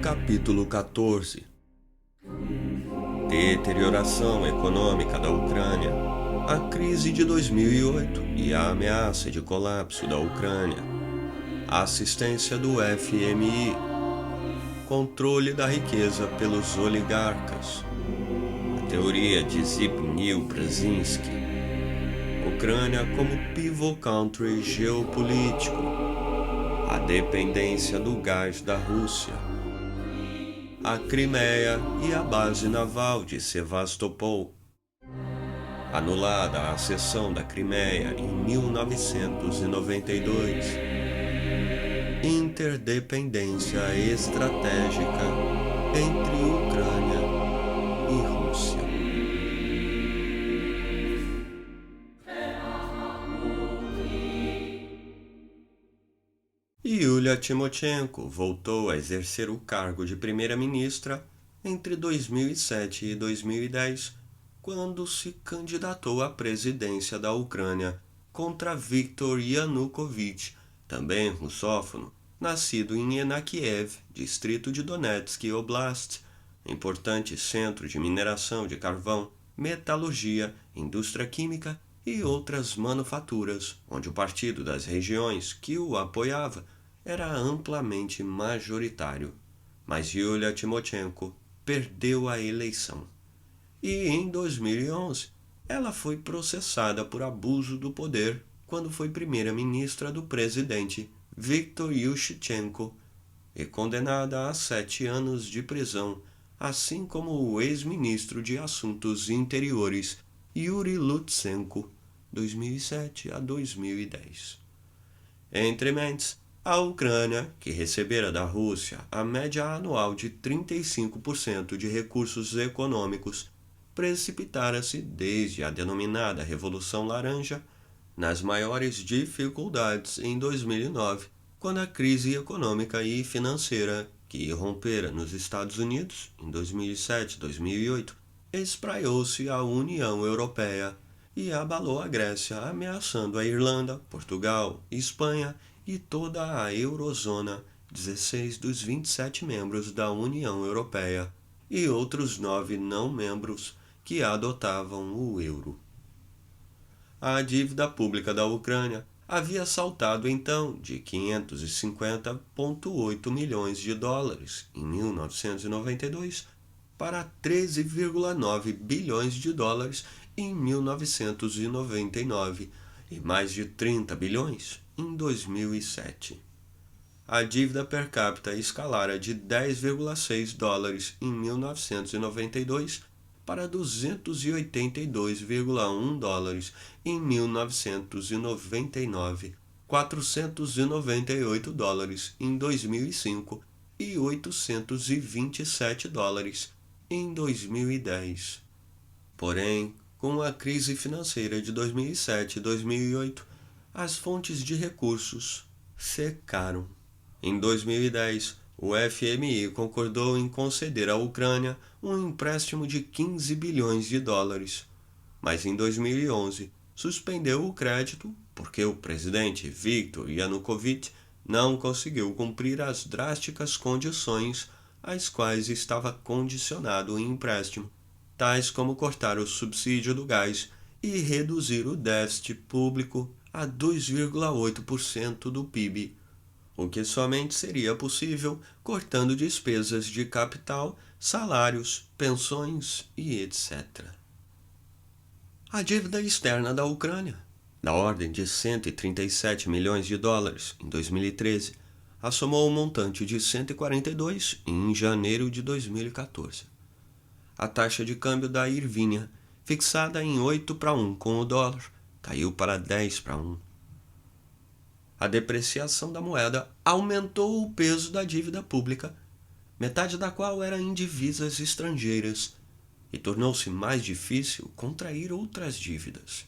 Capítulo 14. Deterioração econômica da Ucrânia. A crise de 2008 e a ameaça de colapso da Ucrânia. Assistência do FMI. Controle da riqueza pelos oligarcas. A teoria de Zbigniew Brzezinski. Ucrânia como pivot country geopolítico. A dependência do gás da Rússia. A Crimeia e a base naval de Sevastopol. Anulada a cessão da Crimeia em 1992. Interdependência estratégica entre Ucrânia e Rússia. Yulia Tymoshenko voltou a exercer o cargo de primeira-ministra entre 2007 e 2010, quando se candidatou à presidência da Ucrânia contra Viktor Yanukovych, também russófono, nascido em Enakiev, distrito de Donetsk Oblast, importante centro de mineração de carvão, metalurgia, indústria química e outras manufaturas, onde o partido das regiões que o apoiava era amplamente majoritário. Mas Yulia Tymoshenko perdeu a eleição. E em 2011, ela foi processada por abuso do poder quando foi primeira-ministra do presidente Viktor Yushchenko e condenada a 7 anos de prisão, assim como o ex-ministro de Assuntos Interiores Yuri Lutsenko, 2007 a 2010. Entre mentes, a Ucrânia, que recebera da Rússia a média anual de 35% de recursos econômicos, precipitara-se desde a denominada Revolução Laranja nas maiores dificuldades em 2009, quando a crise econômica e financeira que irrompera nos Estados Unidos em 2007-2008 espraiou-se à União Europeia e abalou a Grécia, ameaçando a Irlanda, Portugal, Espanha e toda a Eurozona, 16 dos 27 membros da União Europeia, e outros 9 não-membros que adotavam o euro. A dívida pública da Ucrânia havia saltado então de 550,8 milhões de dólares em 1992 para 13,9 bilhões de dólares em 1999 e mais de 30 bilhões em 2007. A dívida per capita escalara de 10,6 dólares em 1992 para 282,1 dólares em 1999, 498 dólares em 2005 e 827 dólares em 2010. Porém, com a crise financeira de 2007 e 2008, as fontes de recursos secaram. Em 2010, o FMI concordou em conceder à Ucrânia um empréstimo de 15 bilhões de dólares, mas em 2011 suspendeu o crédito porque o presidente Viktor Yanukovych não conseguiu cumprir as drásticas condições às quais estava condicionado o empréstimo, tais como cortar o subsídio do gás e reduzir o déficit público a 2,8% do PIB, o que somente seria possível cortando despesas de capital, salários, pensões e etc. A dívida externa da Ucrânia, da ordem de 137 milhões de dólares em 2013, assomou um montante de 142 em janeiro de 2014. A taxa de câmbio da Hryvnia, fixada em 8:1 com o dólar, caiu para 10:1. A depreciação da moeda aumentou o peso da dívida pública, metade da qual era em divisas estrangeiras, e tornou-se mais difícil contrair outras dívidas.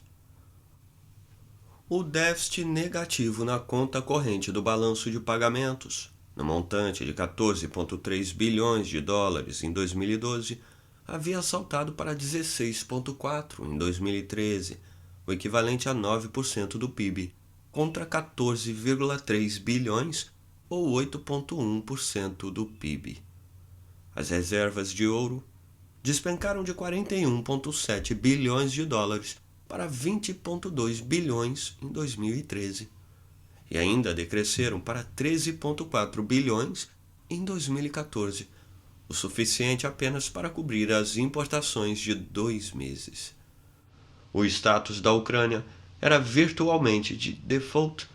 O déficit negativo na conta corrente do balanço de pagamentos, no montante de 14,3 bilhões de dólares em 2012, havia saltado para 16,4 em 2013, o equivalente a 9% do PIB, contra 14,3 bilhões ou 8,1% do PIB. As reservas de ouro despencaram de 41,7 bilhões de dólares para 20,2 bilhões em 2013 e ainda decresceram para 13,4 bilhões em 2014, o suficiente apenas para cobrir as importações de 2 meses. O status da Ucrânia era virtualmente de default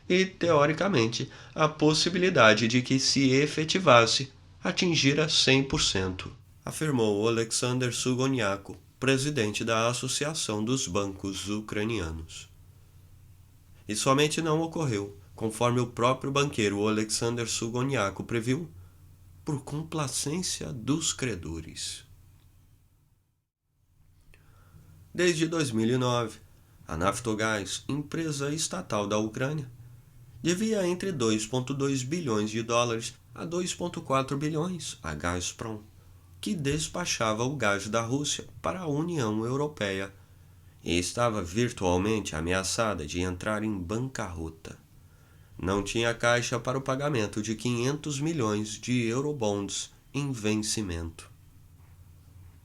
e, teoricamente, a possibilidade de que se efetivasse atingira 100%, afirmou Alexander Sugoniaco, presidente da Associação dos Bancos Ucranianos. E somente não ocorreu, conforme o próprio banqueiro Alexander Sugoniaco previu, por complacência dos credores. Desde 2009, a Naftogaz, empresa estatal da Ucrânia, devia entre 2,2 bilhões de dólares a 2,4 bilhões a Gazprom, que despachava o gás da Rússia para a União Europeia e estava virtualmente ameaçada de entrar em bancarrota. Não tinha caixa para o pagamento de 500 milhões de eurobonds em vencimento.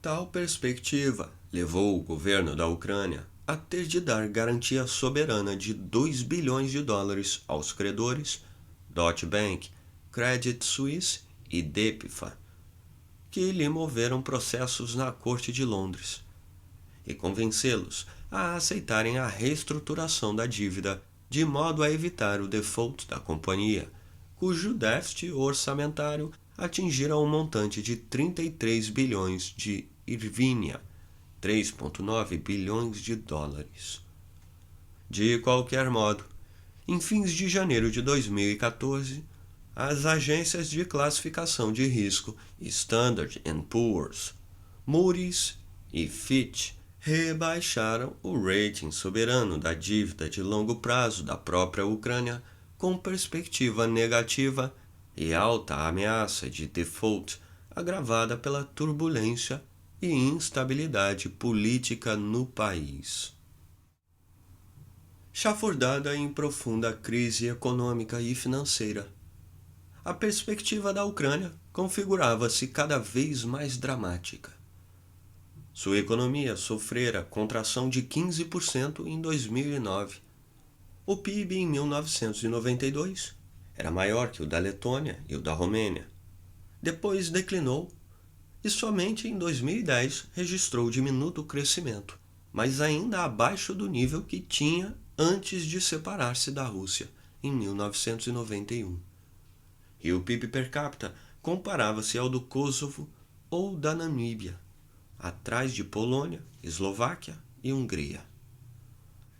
Tal perspectiva levou o governo da Ucrânia a ter de dar garantia soberana de 2 bilhões de dólares aos credores Deutsche Bank, Credit Suisse e DEPFA, que lhe moveram processos na Corte de Londres, e convencê-los a aceitarem a reestruturação da dívida de modo a evitar o default da companhia, cujo déficit orçamentário atingira um montante de 33 bilhões de hryvnia, 3,9 bilhões de dólares. De qualquer modo, em fins de janeiro de 2014, as agências de classificação de risco Standard & Poor's, Moody's e Fitch rebaixaram o rating soberano da dívida de longo prazo da própria Ucrânia com perspectiva negativa e alta ameaça de default agravada pela turbulência e instabilidade política no país. Chafurdada em profunda crise econômica e financeira, a perspectiva da Ucrânia configurava-se cada vez mais dramática. Sua economia sofrera contração de 15% em 2009. O PIB em 1992 era maior que o da Letônia e o da Romênia. Depois declinou e somente em 2010 registrou diminuto crescimento, mas ainda abaixo do nível que tinha antes de separar-se da Rússia, em 1991. E o PIB per capita comparava-se ao do Kosovo ou da Namíbia, atrás de Polônia, Eslováquia e Hungria.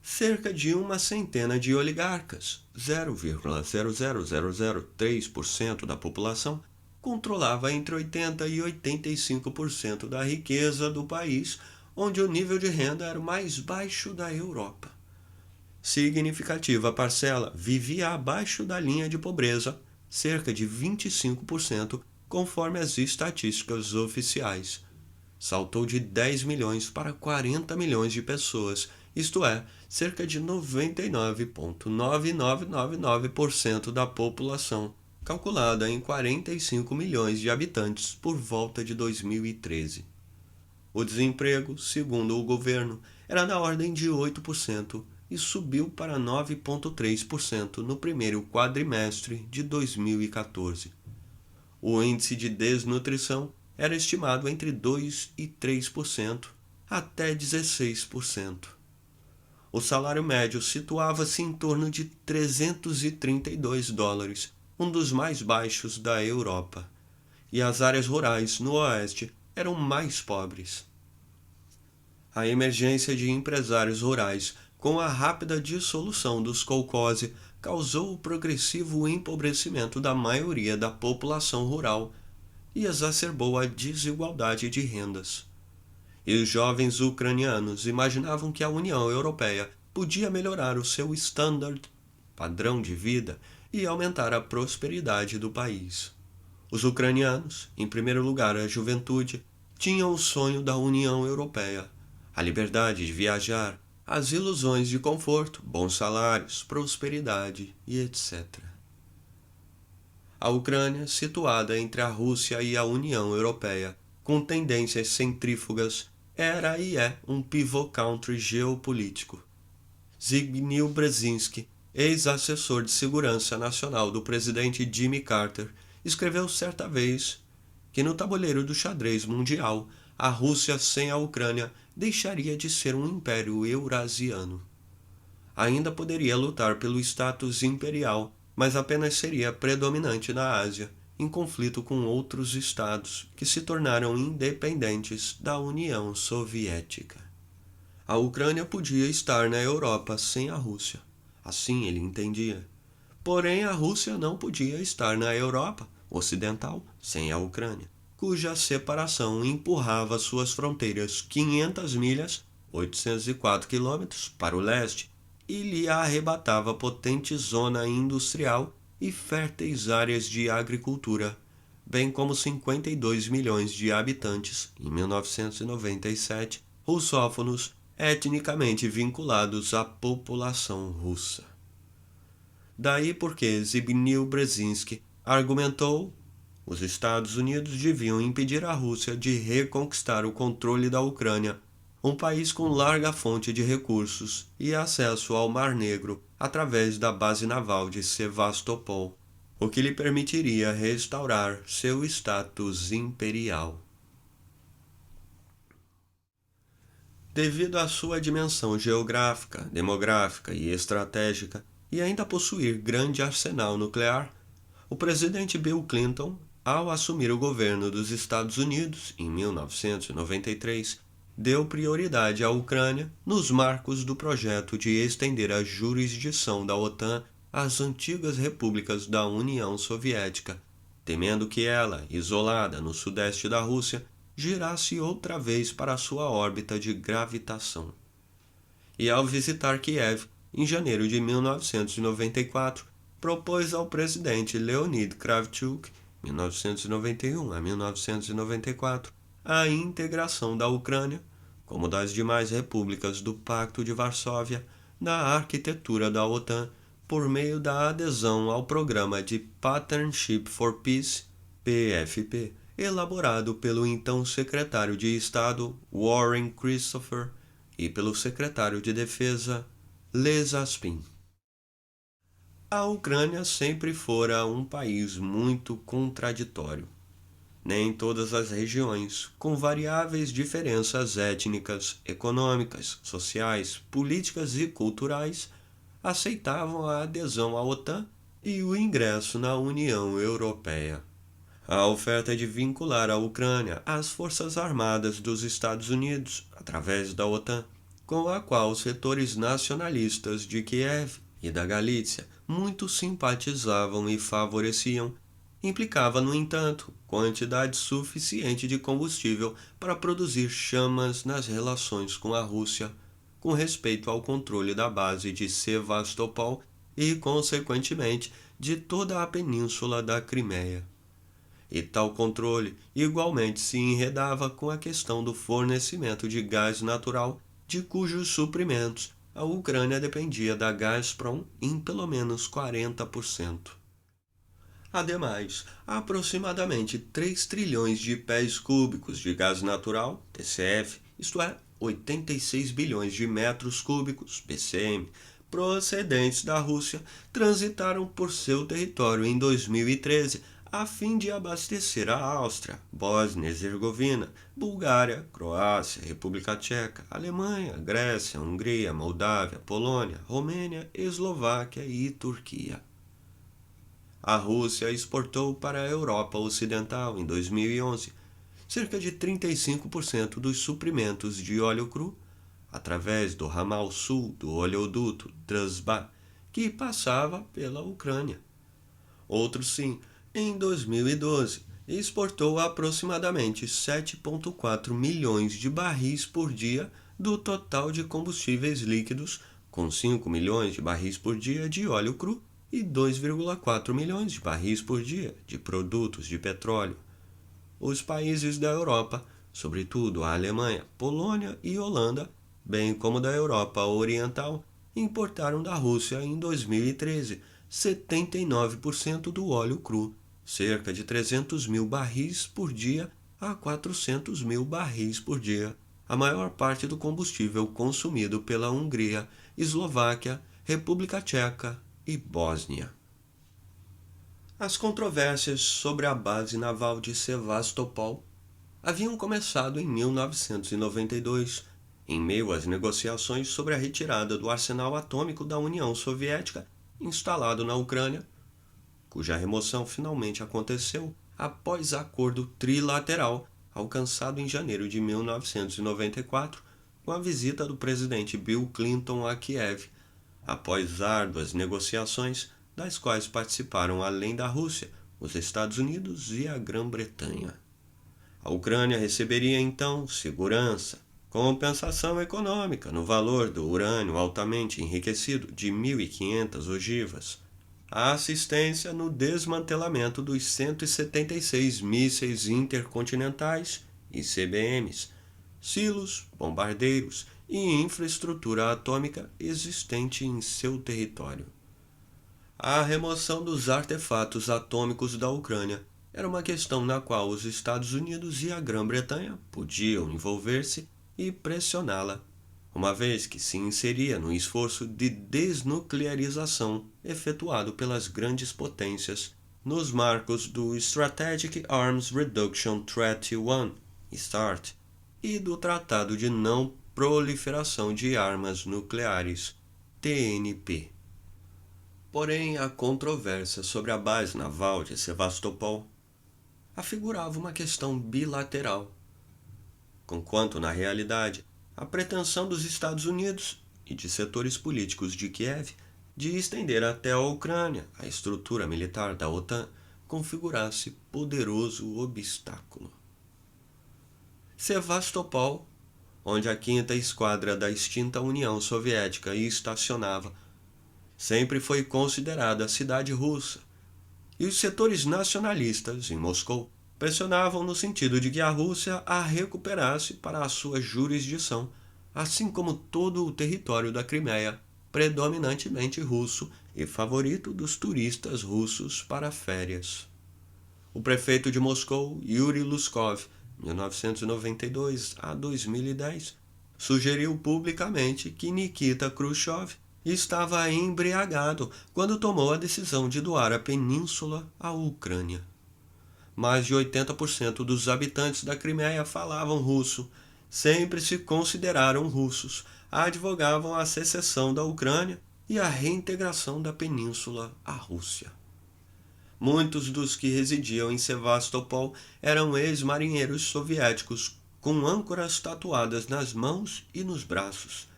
Cerca de uma centena de oligarcas, 0,00003% da população, controlava entre 80% e 85% da riqueza do país, onde o nível de renda era o mais baixo da Europa. Significativa parcela vivia abaixo da linha de pobreza, cerca de 25%, conforme as estatísticas oficiais. Saltou de 10 milhões para 40 milhões de pessoas, isto é, cerca de 99,9999% da população, calculada em 45 milhões de habitantes por volta de 2013. O desemprego, segundo o governo, era na ordem de 8% e subiu para 9,3% no primeiro quadrimestre de 2014. O índice de desnutrição era estimado entre 2% e 3%, até 16%. O salário médio situava-se em torno de 332 dólares, um dos mais baixos da Europa, e as áreas rurais no oeste eram mais pobres. A emergência de empresários rurais com a rápida dissolução dos kolkhoze causou o progressivo empobrecimento da maioria da população rural e exacerbou a desigualdade de rendas. E os jovens ucranianos imaginavam que a União Europeia podia melhorar o seu standard, padrão de vida, e aumentar a prosperidade do país. Os ucranianos, em primeiro lugar a juventude, tinham o sonho da União Europeia, a liberdade de viajar, as ilusões de conforto, bons salários, prosperidade e etc. A Ucrânia, situada entre a Rússia e a União Europeia, com tendências centrífugas, era e é um pivot country geopolítico. Zbigniew Brzezinski, ex-assessor de segurança nacional do presidente Jimmy Carter, escreveu certa vez que no tabuleiro do xadrez mundial, a Rússia sem a Ucrânia deixaria de ser um império eurasiano. Ainda poderia lutar pelo status imperial, mas apenas seria predominante na Ásia, em conflito com outros estados que se tornaram independentes da União Soviética. A Ucrânia podia estar na Europa sem a Rússia. Assim ele entendia. Porém, a Rússia não podia estar na Europa Ocidental sem a Ucrânia, cuja separação empurrava suas fronteiras 500 milhas, 804 quilômetros, para o leste e lhe arrebatava potente zona industrial e férteis áreas de agricultura, bem como 52 milhões de habitantes, em 1997, russófonos, etnicamente vinculados à população russa. Daí porque Zbigniew Brzezinski argumentou os Estados Unidos deviam impedir a Rússia de reconquistar o controle da Ucrânia, um país com larga fonte de recursos e acesso ao Mar Negro através da base naval de Sevastopol, o que lhe permitiria restaurar seu status imperial. Devido à sua dimensão geográfica, demográfica e estratégica, e ainda possuir grande arsenal nuclear, o presidente Bill Clinton, ao assumir o governo dos Estados Unidos em 1993, deu prioridade à Ucrânia nos marcos do projeto de estender a jurisdição da OTAN às antigas repúblicas da União Soviética, temendo que ela, isolada no sudeste da Rússia, girasse outra vez para sua órbita de gravitação. E ao visitar Kiev, em janeiro de 1994, propôs ao presidente Leonid Kravchuk, 1991 a 1994, a integração da Ucrânia, como das demais repúblicas do Pacto de Varsóvia, na arquitetura da OTAN, por meio da adesão ao Programa de Partnership for Peace, PFP, elaborado pelo então secretário de Estado Warren Christopher e pelo secretário de Defesa Les Aspin. A Ucrânia sempre fora um país muito contraditório. Nem todas as regiões, com variáveis diferenças étnicas, econômicas, sociais, políticas e culturais, aceitavam a adesão à OTAN e o ingresso na União Europeia. A oferta de vincular a Ucrânia às Forças Armadas dos Estados Unidos, através da OTAN, com a qual os setores nacionalistas de Kiev e da Galícia muito simpatizavam e favoreciam, implicava, no entanto, quantidade suficiente de combustível para produzir chamas nas relações com a Rússia, com respeito ao controle da base de Sevastopol e, consequentemente, de toda a península da Crimeia. E tal controle igualmente se enredava com a questão do fornecimento de gás natural, de cujos suprimentos a Ucrânia dependia da Gazprom em pelo menos 40%. Ademais, aproximadamente 3 trilhões de pés cúbicos de gás natural, TCF, isto é, 86 bilhões de metros cúbicos, BCM, procedentes da Rússia, transitaram por seu território em 2013 a fim de abastecer a Áustria, Bósnia e Herzegovina, Bulgária, Croácia, República Tcheca, Alemanha, Grécia, Hungria, Moldávia, Polônia, Romênia, Eslováquia e Turquia. A Rússia exportou para a Europa Ocidental, em 2011, cerca de 35% dos suprimentos de óleo cru, através do ramal sul do oleoduto Druzhba, que passava pela Ucrânia. Outro sim, em 2012, exportou aproximadamente 7,4 milhões de barris por dia do total de combustíveis líquidos, com 5 milhões de barris por dia de óleo cru e 2,4 milhões de barris por dia de produtos de petróleo. Os países da Europa, sobretudo a Alemanha, Polônia e Holanda, bem como da Europa Oriental, importaram da Rússia em 2013 79% do óleo cru cerca de 300 mil barris por dia a 400 mil barris por dia, a maior parte do combustível consumido pela Hungria, Eslováquia, República Tcheca e Bósnia. As controvérsias sobre a base naval de Sevastopol haviam começado em 1992, em meio às negociações sobre a retirada do arsenal atômico da União Soviética instalado na Ucrânia, cuja remoção finalmente aconteceu após acordo trilateral alcançado em janeiro de 1994 com a visita do presidente Bill Clinton a Kiev, após árduas negociações das quais participaram, além da Rússia, os Estados Unidos e a Grã-Bretanha. A Ucrânia receberia então segurança, compensação econômica no valor do urânio altamente enriquecido de 1.500 ogivas, a assistência no desmantelamento dos 176 mísseis intercontinentais, ICBMs, silos, bombardeiros e infraestrutura atômica existente em seu território. A remoção dos artefatos atômicos da Ucrânia era uma questão na qual os Estados Unidos e a Grã-Bretanha podiam envolver-se e pressioná-la, uma vez que se inseria no esforço de desnuclearização efetuado pelas grandes potências nos marcos do Strategic Arms Reduction Treaty 1, START, e do Tratado de Não Proliferação de Armas Nucleares, TNP. Porém, a controvérsia sobre a base naval de Sevastopol afigurava uma questão bilateral, conquanto, na realidade, a pretensão dos Estados Unidos e de setores políticos de Kiev de estender até a Ucrânia a estrutura militar da OTAN configurasse poderoso obstáculo. Sevastopol, onde a 5ª Esquadra da extinta União Soviética estacionava, sempre foi considerada a cidade russa, e os setores nacionalistas em Moscou pressionavam no sentido de que a Rússia a recuperasse para a sua jurisdição, assim como todo o território da Crimeia, predominantemente russo e favorito dos turistas russos para férias. O prefeito de Moscou, Yuri Luskov, 1992 a 2010, sugeriu publicamente que Nikita Khrushchev estava embriagado quando tomou a decisão de doar a península à Ucrânia. Mais de 80% dos habitantes da Crimeia falavam russo, sempre se consideraram russos, advogavam a secessão da Ucrânia e a reintegração da península à Rússia. Muitos dos que residiam em Sevastopol eram ex-marinheiros soviéticos com âncoras tatuadas nas mãos e nos braços.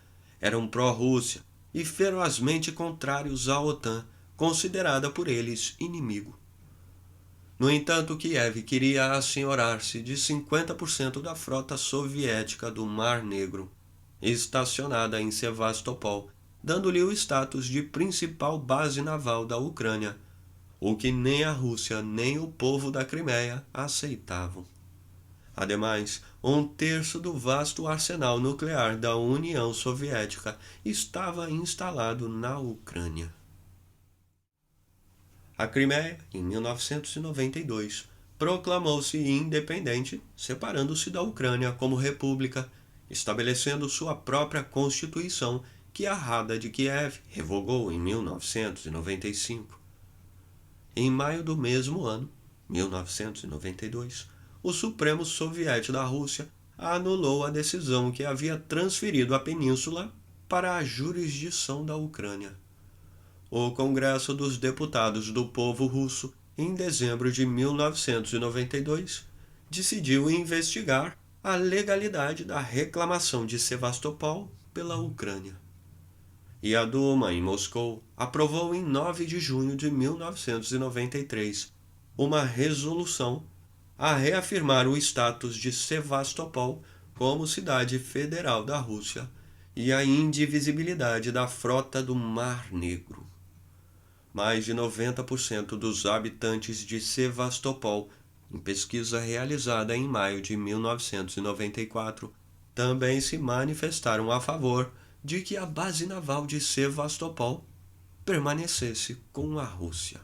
Eram pró-Rússia e ferozmente contrários à OTAN, considerada por eles inimigo. No entanto, Kiev queria assenhorar-se de 50% da frota soviética do Mar Negro, estacionada em Sevastopol, dando-lhe o status de principal base naval da Ucrânia, o que nem a Rússia nem o povo da Crimeia aceitavam. Ademais, 1/3 do vasto arsenal nuclear da União Soviética estava instalado na Ucrânia. A Crimeia, em 1992, proclamou-se independente, separando-se da Ucrânia como república, estabelecendo sua própria constituição que a Rada de Kiev revogou em 1995. Em maio do mesmo ano, 1992, o Supremo Soviético da Rússia anulou a decisão que havia transferido a península para a jurisdição da Ucrânia. O Congresso dos Deputados do Povo Russo, em dezembro de 1992, decidiu investigar a legalidade da reclamação de Sevastopol pela Ucrânia. E a Duma, em Moscou, aprovou em 9 de junho de 1993 uma resolução a reafirmar o status de Sevastopol como cidade federal da Rússia e a indivisibilidade da frota do Mar Negro. Mais de 90% dos habitantes de Sevastopol, em pesquisa realizada em maio de 1994, também se manifestaram a favor de que a base naval de Sevastopol permanecesse com a Rússia.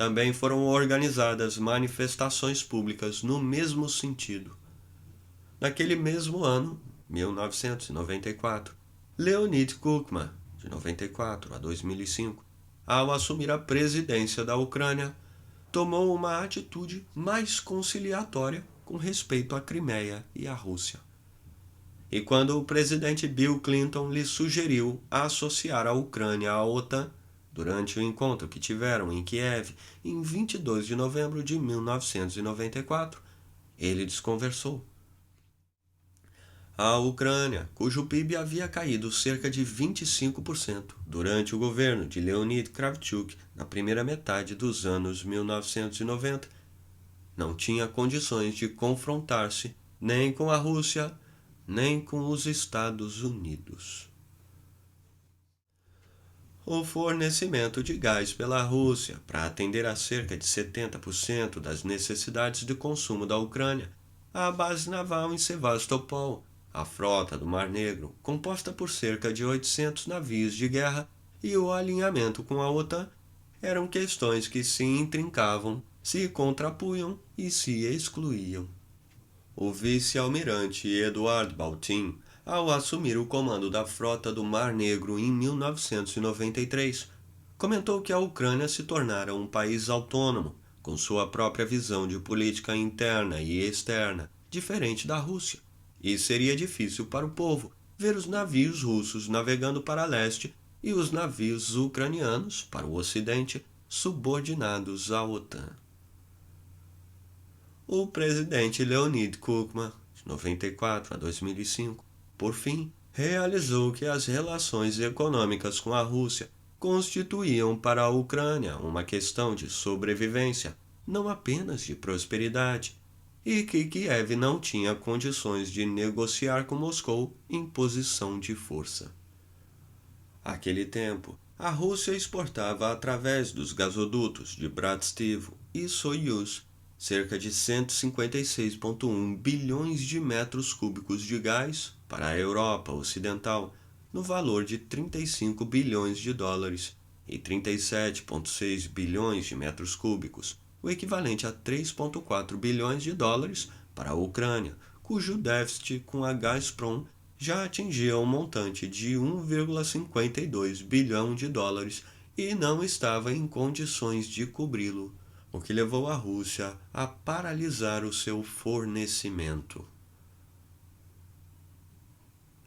Também foram organizadas manifestações públicas no mesmo sentido. Naquele mesmo ano, 1994, Leonid Kuchma, de 94 a 2005, ao assumir a presidência da Ucrânia, tomou uma atitude mais conciliatória com respeito à Crimeia e à Rússia. E quando o presidente Bill Clinton lhe sugeriu associar a Ucrânia à OTAN, durante o encontro que tiveram em Kiev em 22 de novembro de 1994, ele desconversou. A Ucrânia, cujo PIB havia caído cerca de 25% durante o governo de Leonid Kravchuk na primeira metade dos anos 1990, não tinha condições de confrontar-se nem com a Rússia, nem com os Estados Unidos. O fornecimento de gás pela Rússia para atender a cerca de 70% das necessidades de consumo da Ucrânia, a base naval em Sevastopol, a frota do Mar Negro, composta por cerca de 800 navios de guerra, e o alinhamento com a OTAN eram questões que se intrincavam, se contrapunham e se excluíam. O vice-almirante Eduard Baltin, ao assumir o comando da frota do Mar Negro em 1993, comentou que a Ucrânia se tornara um país autônomo, com sua própria visão de política interna e externa, diferente da Rússia, e seria difícil para o povo ver os navios russos navegando para leste e os navios ucranianos para o ocidente subordinados à OTAN. O presidente Leonid Kuchma, de 94 a 2005, por fim, realizou que as relações econômicas com a Rússia constituíam para a Ucrânia uma questão de sobrevivência, não apenas de prosperidade, e que Kiev não tinha condições de negociar com Moscou em posição de força. Naquele tempo, a Rússia exportava através dos gasodutos de Bratstivo e Soyuz cerca de 156,1 bilhões de metros cúbicos de gás para a Europa Ocidental, no valor de 35 bilhões de dólares, e 37,6 bilhões de metros cúbicos, o equivalente a 3,4 bilhões de dólares para a Ucrânia, cujo déficit com a Gazprom já atingia um montante de 1,52 bilhão de dólares e não estava em condições de cobri-lo, o que levou a Rússia a paralisar o seu fornecimento.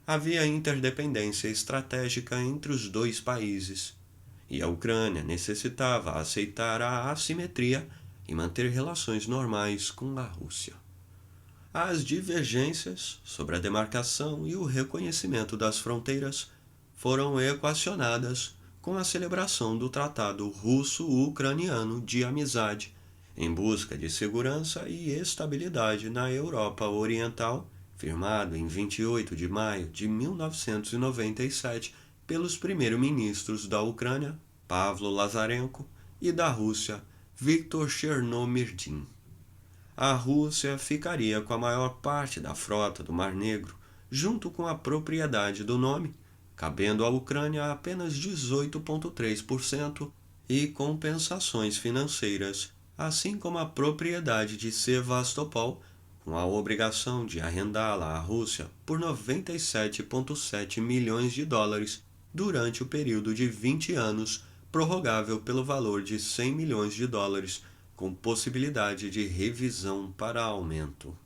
Havia interdependência estratégica entre os dois países, e a Ucrânia necessitava aceitar a assimetria e manter relações normais com a Rússia. As divergências sobre a demarcação e o reconhecimento das fronteiras foram equacionadas com a celebração do Tratado Russo-Ucraniano de Amizade, em busca de segurança e estabilidade na Europa Oriental, firmado em 28 de maio de 1997 pelos primeiros-ministros da Ucrânia, Pavlo Lazarenko, e da Rússia, Viktor Chernomyrdin. A Rússia ficaria com a maior parte da frota do Mar Negro, junto com a propriedade do nome, cabendo à Ucrânia apenas 18,3% e compensações financeiras, assim como a propriedade de Sevastopol, com a obrigação de arrendá-la à Rússia por 97,7 milhões de dólares durante o período de 20 anos, prorrogável pelo valor de 100 milhões de dólares, com possibilidade de revisão para aumento.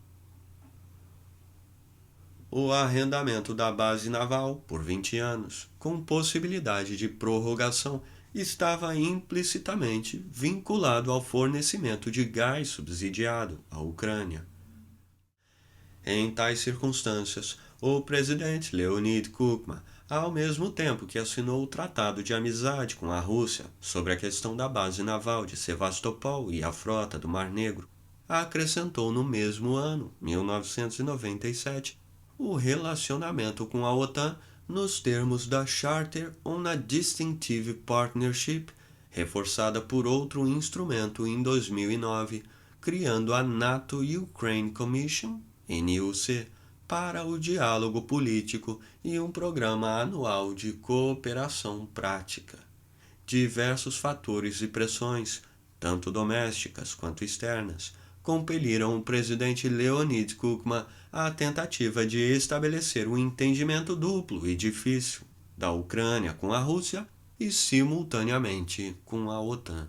O arrendamento da base naval por 20 anos, com possibilidade de prorrogação, estava implicitamente vinculado ao fornecimento de gás subsidiado à Ucrânia. Em tais circunstâncias, o presidente Leonid Kuchma, ao mesmo tempo que assinou o Tratado de Amizade com a Rússia sobre a questão da base naval de Sevastopol e a frota do Mar Negro, acrescentou no mesmo ano, 1997, o relacionamento com a OTAN nos termos da Charter on a Distinctive Partnership, reforçada por outro instrumento em 2009, criando a NATO Ukraine Commission, NUC, para o diálogo político e um programa anual de cooperação prática. Diversos fatores e pressões, tanto domésticas quanto externas, compeliram o presidente Leonid Kuchma à tentativa de estabelecer um entendimento duplo e difícil da Ucrânia com a Rússia e, simultaneamente, com a OTAN.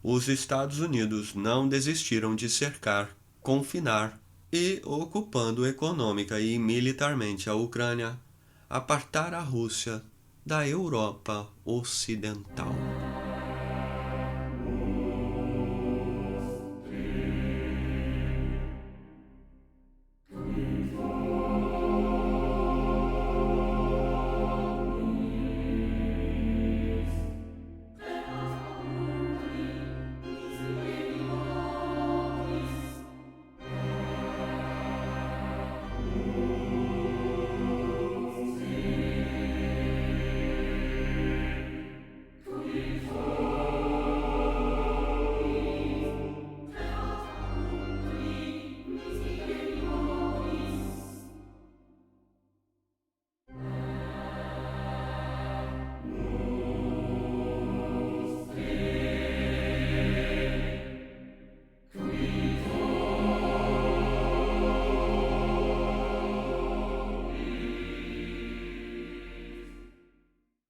Os Estados Unidos não desistiram de cercar, confinar e, ocupando econômica e militarmente a Ucrânia, apartar a Rússia da Europa Ocidental.